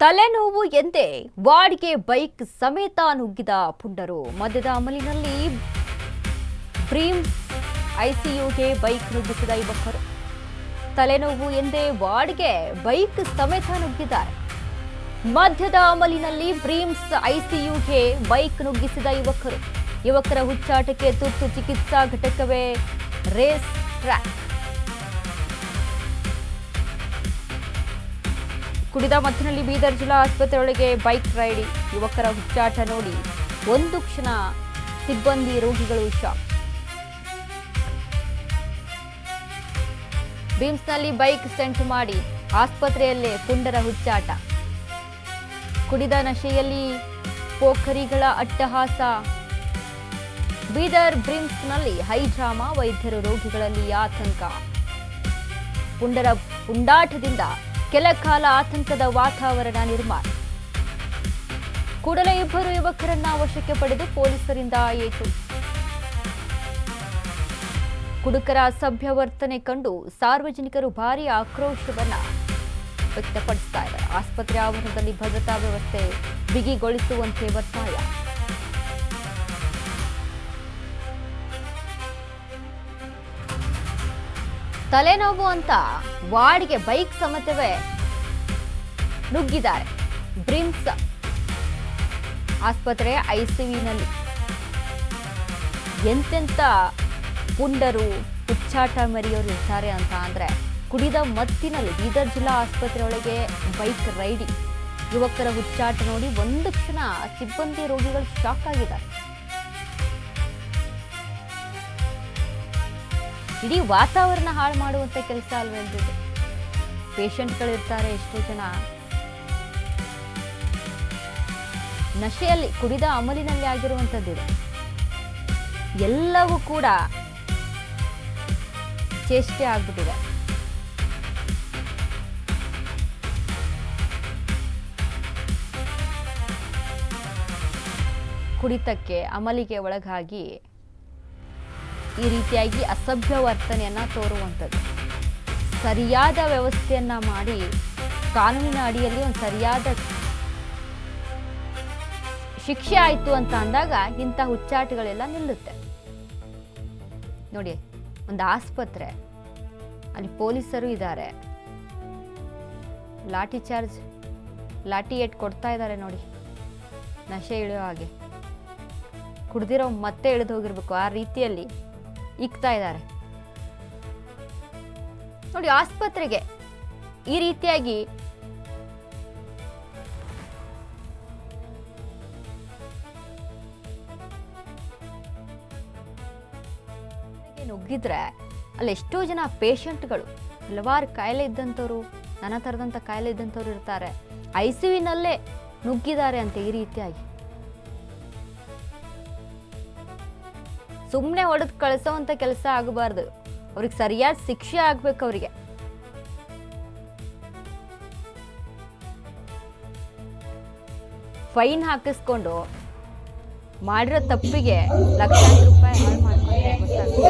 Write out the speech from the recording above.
ತಲೆನೋವು ಎಂದೇ ವಾರ್ಡ್ಗೆ ಬೈಕ್ ಸಮೇತ ನುಗ್ಗಿದ ಪುಂಡರು. ಮದ್ಯದ ಅಮಲಿನಲ್ಲಿ ಬ್ರೀಮ್ಸ್ ಐಸಿಯುಗೆ ಬೈಕ್ ನುಗ್ಗಿಸಿದ ಯುವಕರು. ತಲೆನೋವು ಎಂದೇ ವಾರ್ಡ್ಗೆ ಬೈಕ್ ಸಮೇತ ನುಗ್ಗಿದ್ದಾರೆ. ಮದ್ಯದ ಅಮಲಿನಲ್ಲಿ ಬ್ರೀಮ್ಸ್ ಐಸಿಯುಗೆ ಬೈಕ್ ನುಗ್ಗಿಸಿದ ಯುವಕರ ಹುಚ್ಚಾಟಕ್ಕೆ ತುರ್ತು ಚಿಕಿತ್ಸಾ ಘಟಕವೇ ರೇಸ್ ಟ್ರ್ಯಾಕ್. ಕುಡಿದ ಮತ್ತಿನಲ್ಲಿ ಬೀದರ್ ಜಿಲ್ಲಾ ಆಸ್ಪತ್ರೆಯೊಳಗೆ ಬೈಕ್ ರೈಡ್. ಯುವಕರ ಹುಚ್ಚಾಟ ನೋಡಿ ಒಂದು ಕ್ಷಣ ಸಿಬ್ಬಂದಿ ರೋಗಿಗಳು ಶಾಕ್. ಬೀಮ್ಸ್ನಲ್ಲಿ ಬೈಕ್ ಸ್ಟಂಟ್ ಮಾಡಿ ಆಸ್ಪತ್ರೆಯಲ್ಲೇ ಪುಂಡರ ಹುಚ್ಚಾಟ. ಕುಡಿದ ನಶೆಯಲ್ಲಿ ಪೋಖರಿಗಳ ಅಟ್ಟಹಾಸ. ಬೀದರ್ ಬ್ರಿಮ್ಸ್ನಲ್ಲಿ ಹೈ ಡ್ರಾಮಾ, ವೈದ್ಯರು ರೋಗಿಗಳಲ್ಲಿ ಆತಂಕ. ಪುಂಡರ ಪುಂಡಾಟದಿಂದ ಕೆಲ ಕಾಲ ಆತಂಕದ ವಾತಾವರಣ ನಿರ್ಮಾಣ. ಕೂಡಲೇ ಇಬ್ಬರು ಯುವಕರನ್ನ ವಶಕ್ಕೆ ಪಡೆದು ಪೊಲೀಸರಿಂದ ಏಟು. ಕುಡುಕರ ಅಸಭ್ಯ ವರ್ತನೆ ಕಂಡು ಸಾರ್ವಜನಿಕರು ಭಾರೀ ಆಕ್ರೋಶವನ್ನ ವ್ಯಕ್ತಪಡಿಸ್ತಾ ಇದ್ದಾರೆ. ಆಸ್ಪತ್ರೆ ಆವರಣದಲ್ಲಿ ಭದ್ರತಾ ವ್ಯವಸ್ಥೆ ಬಿಗಿಗೊಳಿಸುವಂತೆ ಒತ್ತಾಯ. ತಲೆನೋವು ಅಂತ ವಾರ್ಡ್ಗೆ ಬೈಕ್ ಸಮೇತವೇ ನುಗ್ಗಿದ್ದಾರೆ. ಬ್ರಿಮ್ಸ್ ಆಸ್ಪತ್ರೆ ಐಸಿಯುನಲ್ಲಿ ಎಂತೆಂತ ಪುಂಡರು ಹುಚ್ಚಾಟ ಮೆರೆಯೋರು ಇರ್ತಾರೆ ಅಂತ ಅಂದ್ರೆ, ಕುಡಿದ ಮತ್ತಿನಲ್ಲಿ ಬೀದರ್ ಜಿಲ್ಲಾ ಆಸ್ಪತ್ರೆಯೊಳಗೆ ಬೈಕ್ ರೈಡಿಂಗ್. ಯುವಕರ ಹುಚ್ಚಾಟ ನೋಡಿ ಒಂದು ಕ್ಷಣ ಸಿಬ್ಬಂದಿ ರೋಗಿಗಳು ಶಾಕ್ ಆಗಿದ್ದಾರೆ. ಇಡೀ ವಾತಾವರಣ ಹಾಳು ಮಾಡುವಂತ ಕೆಲಸ ಅಲ್ವೇನ್ರಿ. ಪೇಷಂಟ್ಗಳಿರ್ತಾರೆ, ಎಷ್ಟೋ ಜನ ನಶೆಯಲ್ಲಿ ಕುಡಿದ ಅಮಲಿನಲ್ಲಿ ಆಗಿರುವಂಥದ್ದಿದೆ. ಎಲ್ಲವೂ ಕೂಡ ಚೇಷ್ಟೆ ಆಗ್ಬಿಟ್ಟಿದೆ. ಕುಡಿತಕ್ಕೆ ಅಮಲಿಗೆ ಒಳಗಾಗಿ ಈ ರೀತಿಯಾಗಿ ಅಸಭ್ಯ ವರ್ತನೆಯನ್ನ ತೋರುವಂಥದ್ದು. ಸರಿಯಾದ ವ್ಯವಸ್ಥೆಯನ್ನ ಮಾಡಿ ಕಾನೂನಿನ ಅಡಿಯಲ್ಲಿ ಒಂದು ಸರಿಯಾದ ಶಿಕ್ಷೆ ಆಯಿತು ಅಂತ ಅಂದಾಗ ಇಂಥ ಹುಚ್ಚಾಟಗಳೆಲ್ಲ ನಿಲ್ಲುತ್ತೆ. ನೋಡಿ, ಒಂದು ಆಸ್ಪತ್ರೆ, ಅಲ್ಲಿ ಪೊಲೀಸರು ಇದ್ದಾರೆ, ಲಾಠಿ ಏಟ್ ಕೊಡ್ತಾ ಇದ್ದಾರೆ ನೋಡಿ, ನಶೆ ಇಳಿಯೋ ಹಾಗೆ. ಕುಡ್ದಿರೋ ಮತ್ತೆ ಇಳಿದು ಹೋಗಿರ್ಬೇಕು, ಆ ರೀತಿಯಲ್ಲಿ ಇಕ್ತಾ ಇದ್ದಾರೆ ನೋಡಿ. ಆಸ್ಪತ್ರೆಗೆ ಈ ರೀತಿಯಾಗಿ ನುಗ್ಗಿದ್ರೆ ಅಲ್ಲಿ ಎಷ್ಟೋ ಜನ ಪೇಷಂಟ್ಗಳು, ಹಲವಾರು ಕಾಯಿಲೆ ಇದ್ದಂಥವ್ರು, ನಾನಾ ಥರದಂಥ ಕಾಯಿಲೆ ಇದ್ದಂಥವ್ರು ಇರ್ತಾರೆ. ಐಸಿಯುನಲ್ಲೇ ನುಗ್ಗಿದ್ದಾರೆ ಅಂತ ಈ ರೀತಿಯಾಗಿ ಸುಮ್ಮನೆ ಹೊಡೆದು ಕಳಿಸೋವಂಥ ಕೆಲಸ ಆಗಬಾರ್ದು. ಅವ್ರಿಗೆ ಸರಿಯಾದ ಶಿಕ್ಷೆ ಆಗ್ಬೇಕು. ಅವರಿಗೆ ಫೈನ್ ಹಾಕಿಸ್ಕೊಂಡು ಮಾಡಿರೋ ತಪ್ಪಿಗೆ ಲಕ್ಷಾಂತರ ರೂಪಾಯಿ ಹಾಳು ಮಾಡ್ಕೊಂಡ್ರೆ ಗೊತ್ತಾಗ್ತದೆ.